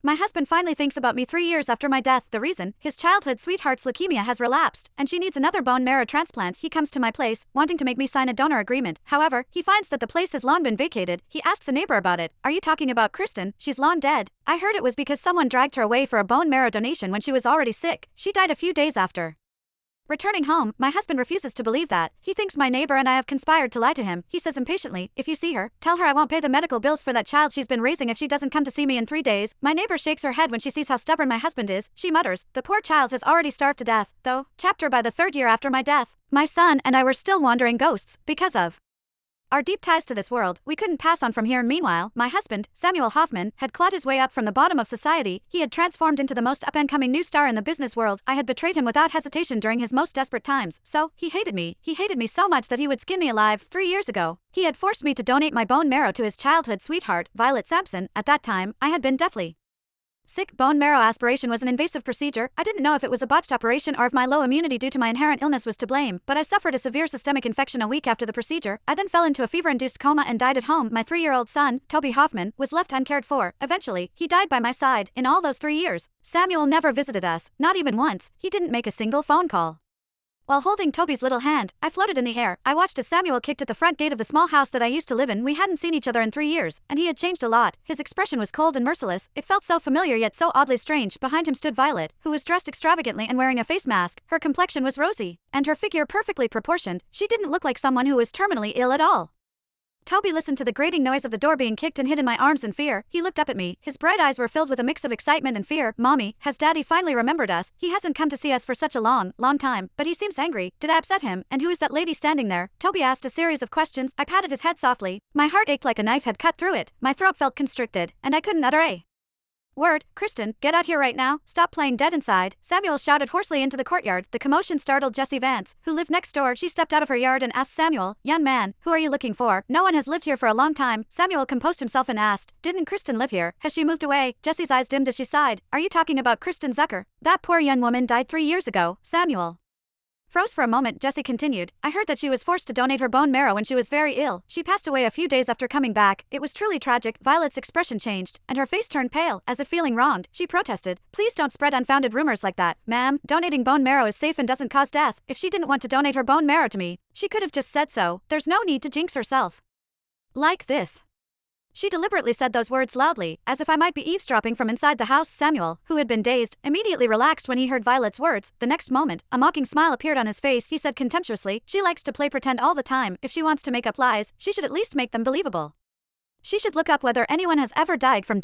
My husband finally thinks about me 3 years after my death. The reason, his childhood sweetheart's leukemia has relapsed, and she needs another bone marrow transplant. He comes to my place, wanting to make me sign a donor agreement. However, he finds that the place has long been vacated. He asks a neighbor about it. Are you talking about Kristen? She's long dead. I heard it was because someone dragged her away for a bone marrow donation when she was already sick. She died a few days after. Returning home, my husband refuses to believe that. He thinks my neighbor and I have conspired to lie to him. He says impatiently, if you see her, tell her I won't pay the medical bills for that child she's been raising if she doesn't come to see me in 3 days. My neighbor shakes her head when she sees how stubborn my husband is. She mutters, the poor child has already starved to death. Though, chapter by the 3rd year after my death, my son and I were still wandering ghosts, because of our deep ties to this world, we couldn't pass on from here. Meanwhile, my husband, Samuel Hoffman, had clawed his way up from the bottom of society. He had transformed into the most up-and-coming new star in the business world. I had betrayed him without hesitation during his most desperate times. So, he hated me. He hated me so much that he would skin me alive. 3 years ago, he had forced me to donate my bone marrow to his childhood sweetheart, Violet Sampson. At that time, I had been deathly sick. Bone marrow aspiration was an invasive procedure. I didn't know if it was a botched operation or if my low immunity due to my inherent illness was to blame, but I suffered a severe systemic infection a week after the procedure. I then fell into a fever-induced coma and died at home. My 3-year-old son, Toby Hoffman, was left uncared for. Eventually, he died by my side. In all those 3 years, Samuel never visited us, not even once. He didn't make a single phone call. While holding Toby's little hand, I floated in the air. I watched as Samuel kicked at the front gate of the small house that I used to live in. We hadn't seen each other in 3 years, and he had changed a lot. His expression was cold and merciless. It felt so familiar yet so oddly strange. Behind him stood Violet, who was dressed extravagantly and wearing a face mask. Her complexion was rosy, and her figure perfectly proportioned. She didn't look like someone who was terminally ill at all. Toby listened to the grating noise of the door being kicked and hid in my arms in fear. He looked up at me. His bright eyes were filled with a mix of excitement and fear. Mommy, has Daddy finally remembered us? He hasn't come to see us for such a long time, but he seems angry. Did I upset him? And who is that lady standing there? Toby asked a series of questions. I patted his head softly. My heart ached like a knife had cut through it. My throat felt constricted, and I couldn't utter a word. Kristen, get out here right now. Stop playing dead inside. Samuel shouted hoarsely into the courtyard. The commotion startled Jessie Vance, who lived next door. She stepped out of her yard and asked Samuel, young man, who are you looking for? No one has lived here for a long time. Samuel composed himself and asked, didn't Kristen live here? Has she moved away? Jessie's eyes dimmed as she sighed. Are you talking about Kristen Zucker? That poor young woman died 3 years ago. Samuel froze for a moment. Jessie continued, I heard that she was forced to donate her bone marrow when she was very ill. She passed away a few days after coming back. It was truly tragic. Violet's expression changed, and her face turned pale, as if feeling wronged. She protested, please don't spread unfounded rumors like that. Ma'am, donating bone marrow is safe and doesn't cause death. If she didn't want to donate her bone marrow to me, she could have just said so. There's no need to jinx herself like this. She deliberately said those words loudly, as if I might be eavesdropping from inside the house. Samuel, who had been dazed, immediately relaxed when he heard Violet's words. The next moment, a mocking smile appeared on his face. He said contemptuously, she likes to play pretend all the time. If she wants to make up lies, she should at least make them believable. She should look up whether anyone has ever died from